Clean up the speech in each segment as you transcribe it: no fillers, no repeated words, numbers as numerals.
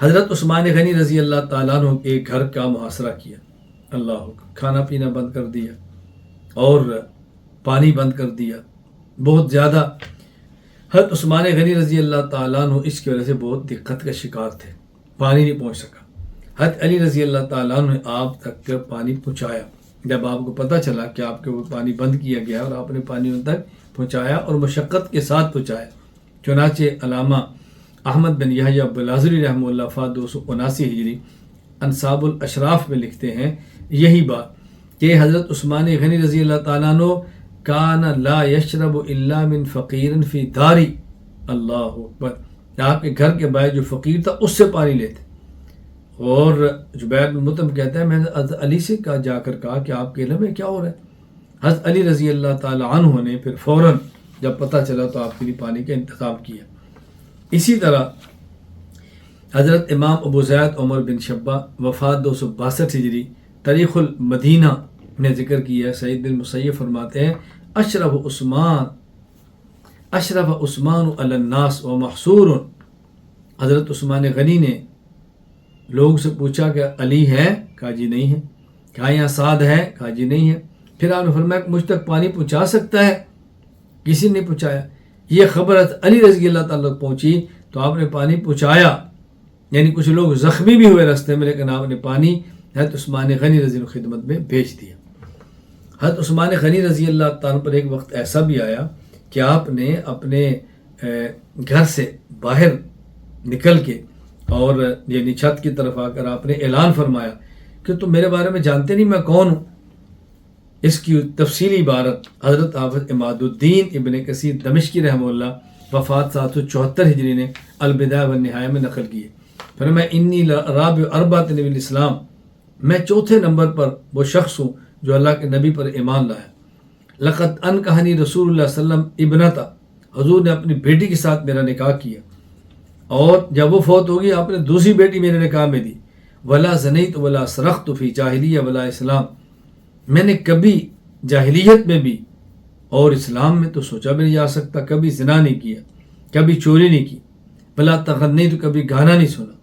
حضرت عثمان غنی رضی اللہ تعالیٰ عنہ کے گھر کا محاصرہ کیا، اللہ حکم، کھانا پینا بند کر دیا اور پانی بند کر دیا، بہت زیادہ۔ حضرت عثمان غنی رضی اللہ تعالیٰ عنہ اس کی وجہ سے بہت دقت کا شکار تھے، پانی نہیں پہنچ سکا۔ حضرت علی رضی اللہ تعالیٰ عنہ نے آپ تک پانی پہنچایا، جب آپ کو پتہ چلا کہ آپ کے وہ پانی بند کیا گیا اور آپ نے پانی ان تک پہنچایا اور مشقت کے ساتھ پہنچایا۔ چنانچہ علامہ احمد بن یحییٰ بلازری رحمہ اللہ وفات 279 ہجری انصاب الاشراف میں لکھتے ہیں یہی بات کہ حضرت عثمان غنی رضی اللہ تعالیٰ عنہ کان لا یشرب الا من فقیر فی داری، اللہ اکبر، آپ کے گھر کے باہر جو فقیر تھا اس سے پانی لیتے۔ اور جبیر بن مطعم کہتا ہے میں نے حضرت علی سے جا کر کہا کہ آپ کے علم میں کیا ہو رہا ہے؟ حضرت علی رضی اللہ تعالیٰ عنہ نے پھر فوراً جب پتہ چلا تو آپ کے لیے پانی کا انتظام کیا۔ اسی طرح حضرت امام ابو زید عمر بن شبہ وفات 262 ہجری تاریخ المدینہ میں ذکر کیا ہے، سعید بن مسیب فرماتے ہیں اشرف عثمان علی الناس و محصور، حضرت عثمان غنی نے لوگوں سے پوچھا کہ علی ہے؟ کہا جی نہیں ہے۔ کہا یہاں سعد ہے؟ کہا جی نہیں ہے۔ پھر آپ نے فرمایا کہ مجھ تک پانی پہنچا سکتا ہے؟ کسی نے پہنچایا۔ یہ خبر علی رضی اللہ تعالیٰ تک پہنچی تو آپ نے پانی پہنچایا، یعنی کچھ لوگ زخمی بھی ہوئے راستے میں، لیکن آپ نے پانی حضرت عثمان غنی رضی اللہ خدمت میں بھیج دیا۔ حضرت عثمان غنی رضی اللہ تعالیٰ پر ایک وقت ایسا بھی آیا کہ آپ نے اپنے گھر سے باہر نکل کے اور یعنی چھت کی طرف آ کر آپ نے اعلان فرمایا کہ تم میرے بارے میں جانتے نہیں میں کون ہوں۔ اس کی تفصیلی عبارت حضرت حافظ عماد الدین ابن کثیر دمشقی رحمہ اللہ وفات 774 ہجری نے البدایہ والنہایہ میں نقل کی ہے۔ فرمایا انی رابع اربعۃ من الاسلام، میں چوتھے نمبر پر وہ شخص ہوں جو اللہ کے نبی پر ایمان لایا۔ لقد انکحنی رسول اللہ صلی اللہ علیہ وسلم ابنتا، حضور نے اپنی بیٹی کے ساتھ میرا نکاح کیا، اور جب وہ فوت ہوگی آپ نے دوسری بیٹی میرے نکاح میں دی۔ ولا زنیت ولا سرقت فی جاہلیہ ولا اسلام، میں نے کبھی جاہلیت میں بھی اور اسلام میں تو سوچا بھی نہیں جا سکتا، کبھی زنا نہیں کیا، کبھی چوری نہیں کی۔ ولا تغنیت، تو کبھی گانا نہیں سنا۔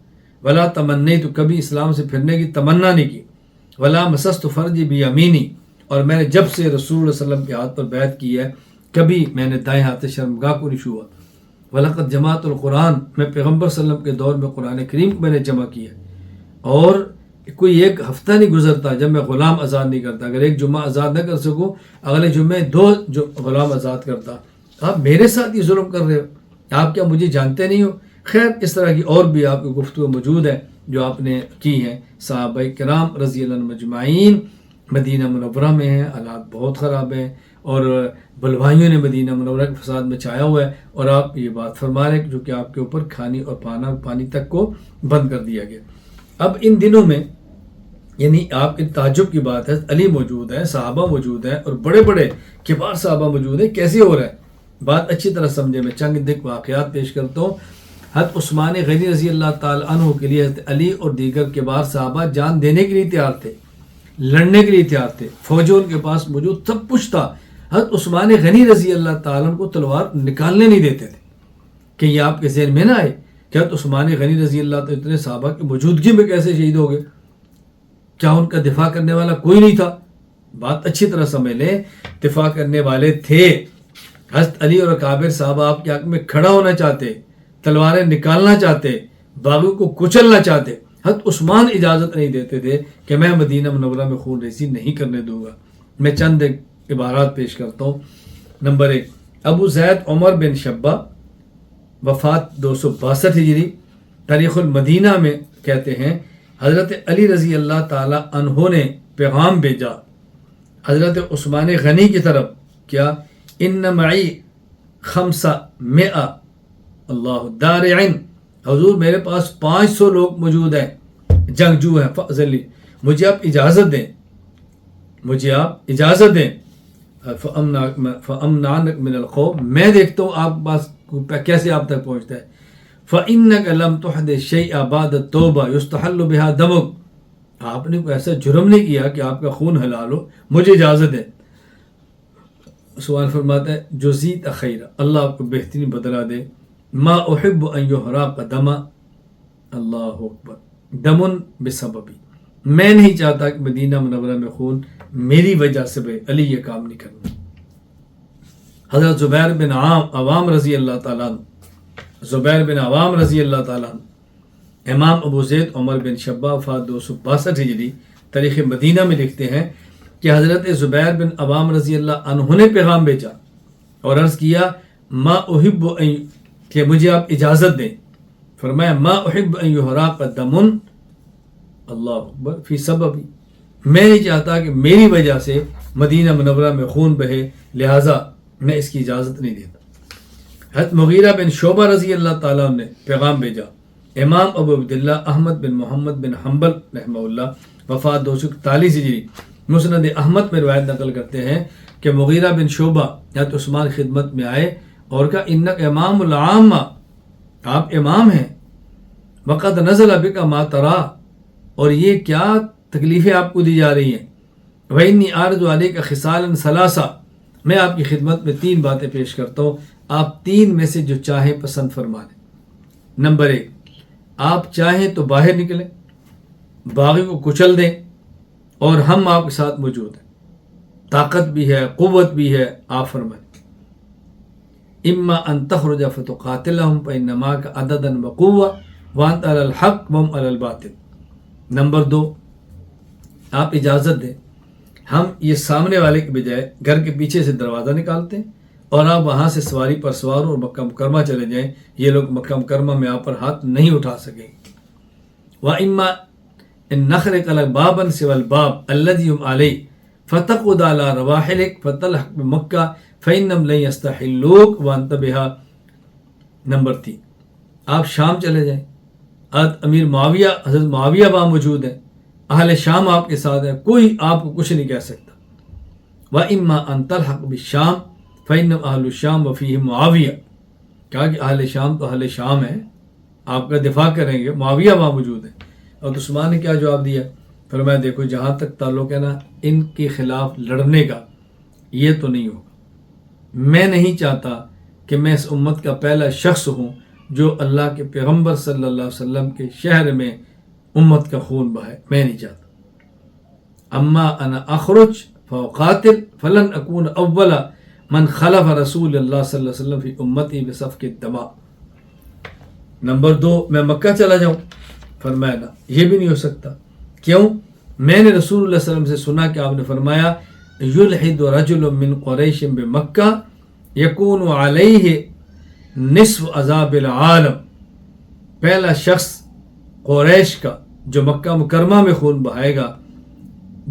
ولا تمنیت، تو کبھی اسلام سے پھرنے کی تمنا نہیں کی۔ ولا مسست فرجی بیمینی، اور میں نے جب سے رسول اللہ صلی اللہ علیہ وسلم کے ہاتھ پر بیعت کی ہے کبھی میں نے دائیں ہاتھ سے شرمگاہ کو نہیں چھوا۔ وَلَقَدْ جَمَعْتُ القرآن، میں پیغمبر صلی اللہ علیہ وسلم کے دور میں قرآن کریم کو میں نے جمع کیا، اور کوئی ایک ہفتہ نہیں گزرتا جب میں غلام آزاد نہیں کرتا۔ اگر ایک جمعہ آزاد نہ کر سکوں اگلے جمعے 2 غلام آزاد کرتا۔ آپ میرے ساتھ یہ ظلم کر رہے ہو، آپ کیا مجھے جانتے نہیں ہو؟ خیر اس طرح کی اور بھی آپ کی گفتگو موجود ہے جو آپ نے کی ہیں۔ صحابہ کرام رضی اللہ عنہم مجمعین مدینہ منورہ میں ہیں، حالات بہت خراب ہیں، اور بلوائیوں نے مدینہ منورہ کے فساد مچایا ہوا ہے، اور آپ یہ بات فرما رہے ہیں جو کہ آپ کے اوپر کھانی اور پانی تک کو بند کر دیا گیا۔ اب ان دنوں میں یعنی آپ کے تعجب کی بات ہے، علی موجود ہے، صحابہ موجود ہیں، اور بڑے بڑے کبار صحابہ موجود ہیں، کیسے ہو رہا ہے؟ بات اچھی طرح سمجھے۔ میں چند واقعات پیش کرتا ہوں۔ حضرت عثمان غنی رضی اللہ تعالی عنہ کے لیے حضرت علی اور دیگر کبار صحابہ جان دینے کے لیے تیار تھے، لڑنے کے لیے تیار تھے، فوجوں ان کے پاس موجود، سب کچھ تھا۔ حضرت عثمان غنی رضی اللہ تعالیٰ عنہ کو تلوار نکالنے نہیں دیتے تھے کہ یہ آپ کے ذہن میں نہ آئے کہ حضرت عثمان غنی رضی اللہ تعالیٰ اتنے صحابہ کی موجودگی میں کیسے شہید ہو گئے؟ کیا ان کا دفاع کرنے والا کوئی نہیں تھا؟ بات اچھی طرح سمجھ لیں، دفاع کرنے والے تھے۔ حضرت علی اور اکابر صحابہ آپ کے حق میں کھڑا ہونا چاہتے، تلواریں نکالنا چاہتے، باغیوں کو کچلنا چاہتے۔ حضرت عثمان اجازت نہیں دیتے تھے کہ میں مدینہ منورہ میں خون ریزی نہیں کرنے دوں گا۔ میں چند عبارات پیش کرتا ہوں۔ نمبر 1، ابو زید عمر بن شبہ وفات 262 ہجری تاریخ المدینہ میں کہتے ہیں حضرت علی رضی اللہ تعالی عنہ نے پیغام بھیجا حضرت عثمان غنی کی طرف، کیا ان معی 500 اللہ دارعن، حضور میرے پاس 500 لوگ موجود ہیں، جنگجو ہیں، فضلی مجھے آپ اجازت دیں، مجھے آپ اجازت دیں۔ فَأَمْنَعَنَّكَ مِنَ الْخَوْفِ، میں دیکھتا ہوں آپ پاس کیسے آپ تک پہنچتا ہے۔ فَإِنَّكَ لَمْ تُحْدِثْ شَيْئًا بَعْدَ التَّوْبَةِ يُسْتَحَلُّ بِهَا دَمُكَ، آپ نے کوئی ایسا جرم نہیں کیا کہ آپ کا خون حلال ہو، مجھے اجازت دیں۔ سوال فرماتا ہے جزیت خیر، اللہ آپ کو بہترین بدلہ دے۔ ما احب ان یحرق دما، اللہ اکبر. دمن بسببی، میں نہیں چاہتا کہ مدینہ منورہ میں خون میری وجہ سے بہے، علی یہ کام نہیں کرنا. حضرت زبیر بن عوام رضی اللہ تعالیٰ عنہ، زبیر بن عوام رضی اللہ تعالیٰ عنہ، امام ابو زید عمر بن شبہ وفات 262 ہجری، تاریخ مدینہ میں لکھتے ہیں کہ حضرت زبیر بن عوام رضی اللہ عنہ نے پیغام بھیجا اور عرض کیا ما احب کہ مجھے آپ اجازت دیں. فرمایا ما احب ان یحرق دم، اللہ اکبر، فی سببی، میں نہیں چاہتا کہ میری وجہ سے مدینہ منورہ میں خون بہے، لہٰذا میں اس کی اجازت نہیں دیتا. حضرت مغیرہ بن شعبہ رضی اللہ تعالیٰ نے پیغام بھیجا. امام ابو عبداللہ احمد بن محمد بن حنبل رحمہ اللہ وفات 241 ہجری، مسند احمد میں روایت نقل کرتے ہیں کہ مغیرہ بن شعبہ حضرت عثمان خدمت میں آئے اور کہا انک امام العامہ، آپ امام ہیں، وقد نزل بک ما ترا، اور یہ کیا تکلیفیں آپ کو دی جا رہی ہیں. وإنی عارض علیک خصالا ثلاثہ، میں آپ کی خدمت میں 3 باتیں پیش کرتا ہوں، آپ 3 میں سے جو چاہیں پسند فرما لیں. نمبر 1، آپ چاہیں تو باہر نکلیں، باغی کو کچل دیں، اور ہم آپ کے ساتھ موجود ہیں، طاقت بھی ہے، قوت بھی ہے، آپ فرمائیں. اما ان تخرج فتقاتلهم فإن معك عددا وقوة وانت على الحق وهم على الباطل. نمبر 2، آپ اجازت دیں، ہم یہ سامنے والے کے بجائے گھر کے پیچھے سے دروازہ نکالتے ہیں اور آپ وہاں سے سواری پر سوار اور مکہ مکرمہ چلے جائیں، یہ لوگ مکہ مکرمہ میں آپ پر ہاتھ نہیں اٹھا سکیں. وَإِمَّا إِن نَخْرِقَ لَكَ بَابًا سِوَى الْبَابِ الَّذِي هُمْ عَلَيْهِ فَتَقْعُدَ عَلَى رَوَاحِلِكَ فَتَلْحَقْ بِمَكَّةَ فَإِنَّهُمْ لَن يَسْتَحِلُّوكَ وَأَنْتَ بِهَا. نمبر 3، آپ شام چلے جائیں، امیر معاویہ، حضرت معاویہ وہاں موجود ہیں، اہل شام آپ کے ساتھ ہیں، کوئی آپ کو کچھ نہیں کہہ سکتا. وَإِمَّا أَن تَلْحَقْ بِالشَّامِ فَإِنَّهُمْ أَهْلُ الشَّامِ وَفِيهِمْ مُعَاوِيَةُ. کہا کہ اہل شام تو اہل شام ہیں، آپ کا دفاع کریں گے، معاویہ وہاں موجود ہیں. اور عثمان نے کیا جواب دیا؟ فرمایا دیکھو جہاں تک تعلق ہے نا ان کے خلاف لڑنے کا، یہ تو نہیں ہوگا. میں نہیں چاہتا کہ میں اس امت کا پہلا شخص ہوں جو اللہ کے پیغمبر صلی اللہ علیہ وسلم کے شہر میں امت کا خون بہائے، میں نہیں چاہتا. اما انا اخرج فاقاتل فلن اکون اول من خلف رسول اللہ صلی اللہ علیہ وسلم فی امتی بسفک الدماء. نمبر 2، میں مکہ چلا جاؤں، فرمایا نا، یہ بھی نہیں ہو سکتا. کیوں؟ میں نے رسول اللہ صلی اللہ علیہ وسلم سے سنا کہ آپ نے فرمایا یلحد رجل من قریش بمکہ یکون علیہ نصف عذاب العالم. پہلا شخص قریش کا جو مکہ مکرمہ میں خون بہائے گا،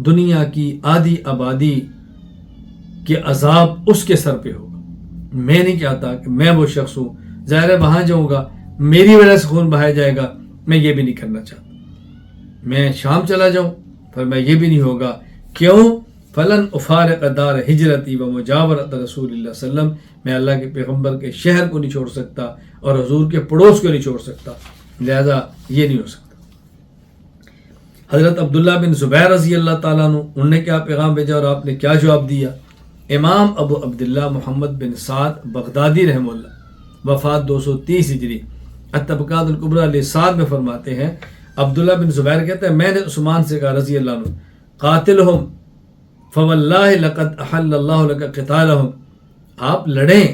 دنیا کی آدھی آبادی کے عذاب اس کے سر پہ ہوگا. میں نہیں چاہتا کہ میں وہ شخص ہوں، ظاہر ہے وہاں جاؤں گا میری وجہ سے خون بہایا جائے گا، میں یہ بھی نہیں کرنا چاہتا. میں شام چلا جاؤں، پر میں یہ بھی نہیں ہوگا. کیوں؟ فلن افارق دار ہجرتی و مجاورت رسول اللہ صلی اللہ علیہ وسلم، میں اللہ کے پیغمبر کے شہر کو نہیں چھوڑ سکتا اور حضور کے پڑوس کو نہیں چھوڑ سکتا، لہذا یہ نہیں ہو سکتا. حضرت عبداللہ بن زبیر رضی اللہ تعالیٰ عنہ، انہوں نے کیا پیغام بھیجا اور آپ نے کیا جواب دیا؟ امام ابو عبداللہ محمد بن سعد بغدادی رحمہ اللہ وفات 230 ہجری، الطبقات الکبریٰ لسعد میں فرماتے ہیں، عبداللہ بن زبیر کہتے ہیں میں نے عثمان سے کہا رضی اللہ عنہ قاتلہم فواللہ لقد احل اللہ لک قتالہم، آپ لڑیں،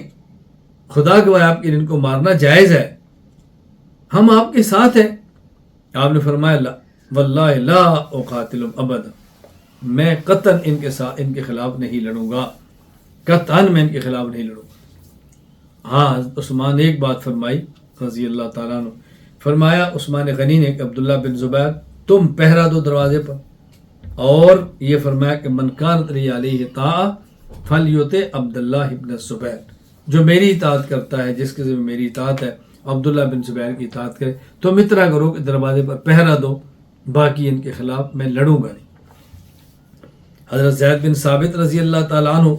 خدا گواہ آپ کے ان کو مارنا جائز ہے، ہم آپ کے ساتھ ہیں. آپ نے فرمایا لا واللہ لا اقاتلہم ابدا، میں قطعاً ان کے خلاف نہیں لڑوں گا، قطعاً میں ان کے خلاف نہیں لڑوں گا. ہاں عثمان نے ایک بات فرمائی رضی اللہ تعالیٰ عنہ، فرمایا عثمان غنی نے کہ عبداللہ بن زبیر تم پہرا دو دروازے پر، اور یہ فرمایا کہ من کانت لی علیہ طاعہ فلیطع عبداللہ بن زبیر، جو میری اطاعت کرتا ہے، جس کے ذمہ میری اطاعت ہے، عبداللہ بن زبیر کی اطاعت کرے. تم اتنا کرو کہ دروازے پر پہرا دو، باقی ان کے خلاف میں لڑوں گا نہیں. حضرت زید بن ثابت رضی اللہ تعالیٰ عنہ،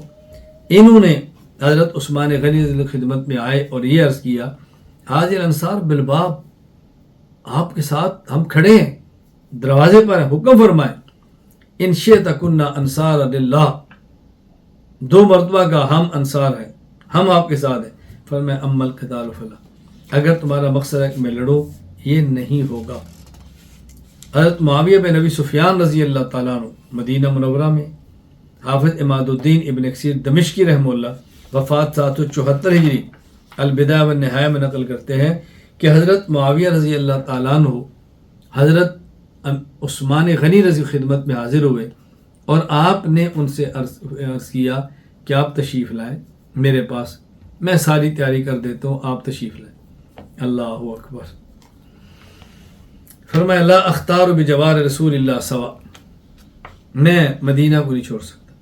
انہوں نے حضرت عثمان غنی کی خدمت میں آئے اور یہ عرض کیا حاضر الانصار بالباب، آپ کے ساتھ ہم کھڑے ہیں، دروازے پر ہیں، حکم فرمائیں. ان شئت کنا انصار للہ، 2 مرتبہ کا ہم انصار ہیں، ہم آپ کے ساتھ ہیں. فرمایا اما القتال فلا، اگر تمہارا مقصد ہے کہ میں لڑوں، یہ نہیں ہوگا۔ حضرت معاویہ بن ابی سفیان رضی اللہ تعالیٰ عنہ مدینہ منورہ میں، حافظ عماد الدین ابن کثیر دمشقی رحمہ اللہ وفات 774 ہجری البدایہ والنہایہ میں نقل کرتے ہیں کہ حضرت معاویہ رضی اللہ تعالیٰ عنہ حضرت عثمان غنی رضی خدمت میں حاضر ہوئے اور آپ نے ان سے عرض کیا کہ آپ تشریف لائیں میرے پاس، میں ساری تیاری کر دیتا ہوں، آپ تشریف لائیں۔ اللہ اکبر۔ فرمایا لا اختار بجوار رسول اللہ سوا، میں مدینہ کو نہیں چھوڑ سکتا۔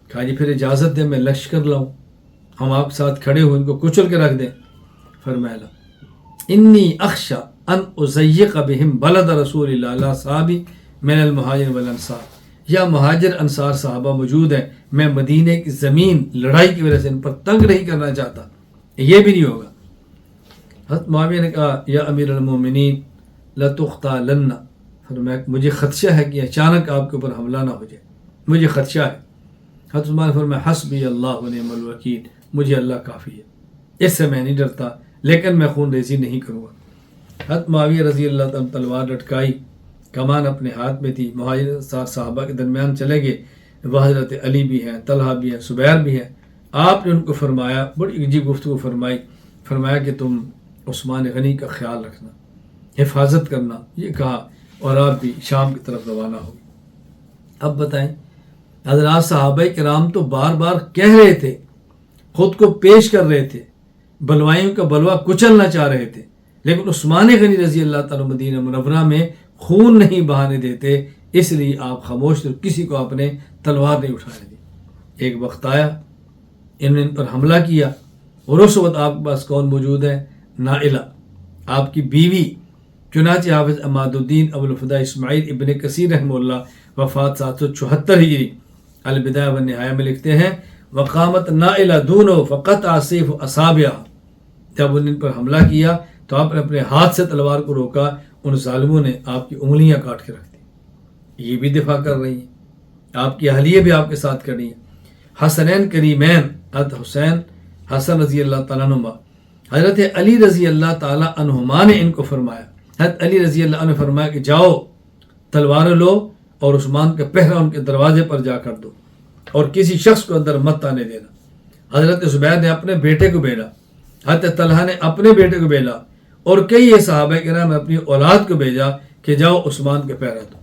کہا جی پھر اجازت دیں میں لشکر لاؤں، ہم آپ ساتھ کھڑے ہوں، ان کو کچل کے رکھ دیں۔ فرمایا لا انی اخشا ان ازیق بہم بلد رسول اللہ صحابی من المہاجر والانصار، یا مہاجر انصار صحابہ موجود ہیں، میں مدینے کی زمین لڑائی کی وجہ سے ان پر تنگ نہیں کرنا چاہتا، یہ بھی نہیں ہوگا۔ حضرت معاویہ نے کہا یا امیر المومنین لتقتلن، فرمایا مجھے خدشہ ہے کہ اچانک آپ کے اوپر حملہ نہ ہو جائے، مجھے خدشہ ہے۔ حضرت عثمان نے فرمایا حسبی اللہ ونعم الوکیل، مجھے اللہ کافی ہے، اس سے میں نہیں ڈرتا، لیکن میں خون ریزی نہیں کروں گا۔ حضرت معاویہ رضی اللہ تعالیٰ تلوار لٹکائی، کمان اپنے ہاتھ میں تھی، مہاجر انصار صحابہ کے درمیان چلے گئے، وہ حضرت علی بھی ہیں، طلحہ بھی ہیں، زبیر بھی ہیں۔ آپ نے ان کو فرمایا، بڑی عجیب گفتگو فرمائی، فرمایا کہ تم عثمان غنی کا خیال رکھنا، حفاظت کرنا، یہ کہا، اور آپ بھی شام کی طرف روانہ ہو گئے۔ اب بتائیں حضرات صحابہ کرام تو بار بار کہہ رہے تھے، خود کو پیش کر رہے تھے، بلوائیوں کا بلوا کچلنا چاہ رہے تھے، لیکن عثمان غنی رضی اللہ تعالیٰ مدینہ منورہ میں خون نہیں بہانے دیتے، اس لیے آپ خاموش تھے، کسی کو آپ نے تلوار نہیں اٹھانے دی۔ ایک وقت آیا، انہوں نے ان پر حملہ کیا، اور اس وقت آپ کے پاس کون موجود ہے؟ نائلہ، آپ کی بیوی۔ چنانچہ حافظ عماد الدین ابوالفدا اسماعیل ابن کثیر رحمہ اللہ وفات 774 ہجری البدایہ والنہایہ میں لکھتے ہیں وقامت نائلہ دونوں فقطع سیف اصابعہ، جب ان پر حملہ کیا تو آپ نے اپنے ہاتھ سے تلوار کو روکا، ان ظالموں نے آپ کی انگلیاں کاٹ کے رکھ دی۔ یہ بھی دفاع کر رہی ہیں، آپ کی اہلیہ بھی آپ کے ساتھ کھڑی ہیں۔ حسنین کریمین، حضرت حسین حسن رضی اللہ تعالیٰ عنہما، حضرت علی رضی اللہ تعالیٰ عنہما نے ان کو فرمایا، حضرت علی رضی اللہ عنہ نے فرمایا کہ جاؤ تلوار لو اور عثمان کا پہرا ان کے دروازے پر جا کر دو، اور کسی شخص کو اندر مت آنے دینا۔ حضرت زبیر نے اپنے بیٹے کو بھیجا، حضرت طلحہ نے اپنے بیٹے کو بھیجا، اور کئی صحابہ کرام نے اپنی اولاد کو بھیجا کہ جاؤ عثمان کے پہرا دو۔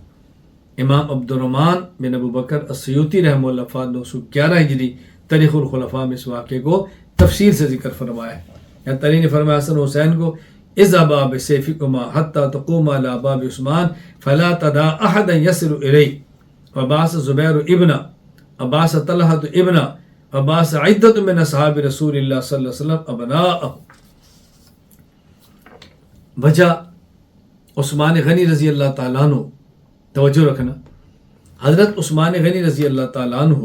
امام عبد الرحمن بن ابو بکر السیوطی رحمہ اللہ وفات 911 ہجری تاریخ الخلفاء میں اس واقعے کو تفصیل سے ذکر فرمایا ہے۔ حضرت علی نے فرمایا حسن حسین کو اذهبا بسيفكما حتى تقوما على باب عثمان فلا تدع احدا يصل اليه، وبعث زبير ابن، وبعث طلحة ابن، وبعث عدة من اصحاب رسول الله صلی اللہ علیہ وسلم ابناءه۔ وجہ عثمان غنی رضی اللہ تعالیٰ عنہ، توجہ رکھنا، حضرت عثمان غنی رضی اللہ تعالیٰ عنہ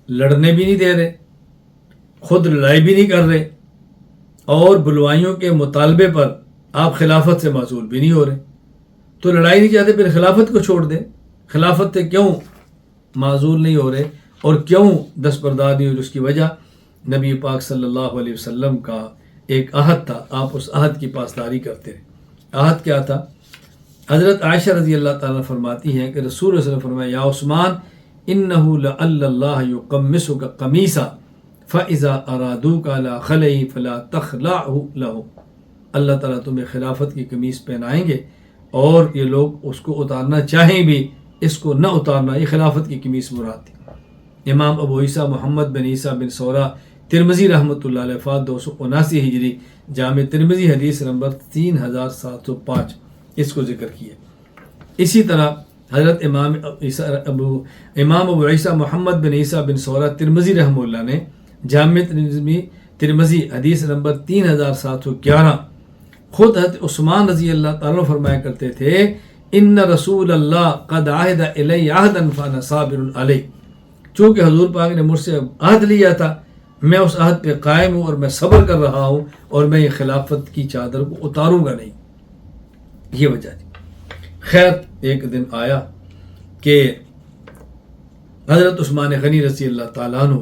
لڑنے بھی نہیں دے رہے، خود لڑائی بھی نہیں کر رہے، اور بلوائیوں کے مطالبے پر آپ خلافت سے معزول بھی نہیں ہو رہے۔ تو لڑائی نہیں چاہتے، پھر خلافت کو چھوڑ دیں، خلافت سے کیوں معزول نہیں ہو رہے اور کیوں دستبردار نہیں ہو رہے؟ اس کی وجہ نبی پاک صلی اللہ علیہ وسلم کا ایک عہد تھا، آپ اس عہد کی پاسداری کرتے رہے۔ عہد کیا تھا؟ حضرت عائشہ رضی اللہ تعالیٰ فرماتی ہیں کہ رسول اللہ صلی اللہ علیہ وسلم فرمایا یا عثمان انہ لعل اللہ یقمصک قمیصا فَإِذَا أَرَادُوكَ عَلَىٰ خَلَئِهِ فَلَا تَخْلَعْهُ لَهُ، اللہ تعالیٰ تمہیں خلافت کی قمیص پہنائیں گے، اور یہ لوگ اس کو اتارنا چاہیں بھی اس کو نہ اتارنا، یہ خلافت کی قمیص مراد تھی۔ امام ابو عیسیٰ محمد بن عیسیٰ بن سورہ ترمذی رحمۃ اللہ علیہ وفات 279 ہجری جامع ترمذی حدیث نمبر 3705 اس کو ذکر کیا۔ اسی طرح حضرت امام ابو عیسیٰ محمد بن عیسیٰ بن سورہ ترمذی رحمہ اللہ نے جامع ترمذی حدیث نمبر 3711 خود حضرت عثمان رضی اللہ تعالیٰ فرمایا کرتے تھے ان رسول اللہ قد عہد الی عہدا فانا صابر علیہ، چونکہ حضور پاک نے مجھ سے عہد لیا تھا، میں اس عہد پہ قائم ہوں اور میں صبر کر رہا ہوں، اور میں یہ خلافت کی چادر کو اتاروں گا نہیں۔ یہ وجہ تھی۔ خیر ایک دن آیا کہ حضرت عثمان غنی رضی اللہ تعالیٰ عنہ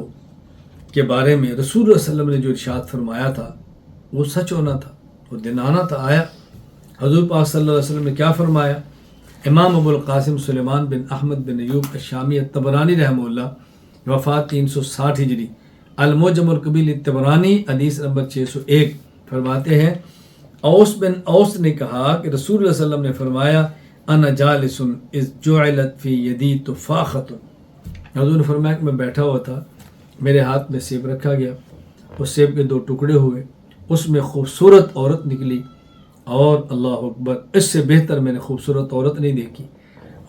کے بارے میں رسول اللہ صلی اللہ علیہ وسلم نے جو ارشاد فرمایا تھا وہ سچ ہونا تھا، وہ دن آنا تھا، آیا حضور پاک صلی اللہ علیہ وسلم نے کیا فرمایا؟ امام ابو القاسم سلیمان بن احمد بن ایوب الشامی الطبرانی رحمہ اللہ، وفات 360 ہجری، المعجم الکبیر الطبرانی حدیث نمبر 601، فرماتے ہیں اوس بن اوس نے کہا کہ رسول اللہ صلی اللہ علیہ وسلم نے فرمایا انا جالس اذ جعلت فی یدی تفاخۃ، حضور نے فرمایا کہ میں بیٹھا ہوا تھا، میرے ہاتھ میں سیب رکھا گیا، اس سیب کے 2 ٹکڑے ہوئے، اس میں خوبصورت عورت نکلی، اور اللہ اکبر، اس سے بہتر میں نے خوبصورت عورت نہیں دیکھی،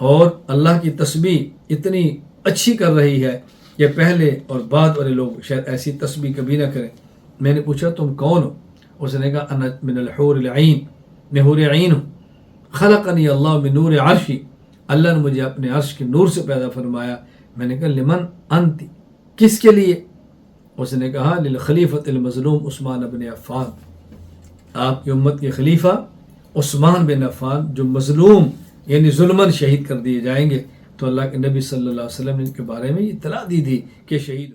اور اللہ کی تسبیح اتنی اچھی کر رہی ہے کہ پہلے اور بعد والے لوگ شاید ایسی تسبیح کبھی نہ کریں۔ میں نے پوچھا تم کون ہو؟ اس نے کہا انا من الحور العین، میں حور عین ہوں، خلقنی اللہ من نور عرشی، اللہ نے مجھے اپنے عرش کے نور سے پیدا فرمایا۔ میں نے کہا لمن انتی، کس کے لیے؟ اس نے کہا للخلیفۃ المظلوم عثمان بن عفان، آپ کی امت کے خلیفہ عثمان بن عفان جو مظلوم یعنی ظلماً شہید کر دیے جائیں گے۔ تو اللہ کے نبی صلی اللہ علیہ وسلم نے ان کے بارے میں اطلاع دی تھی کہ شہید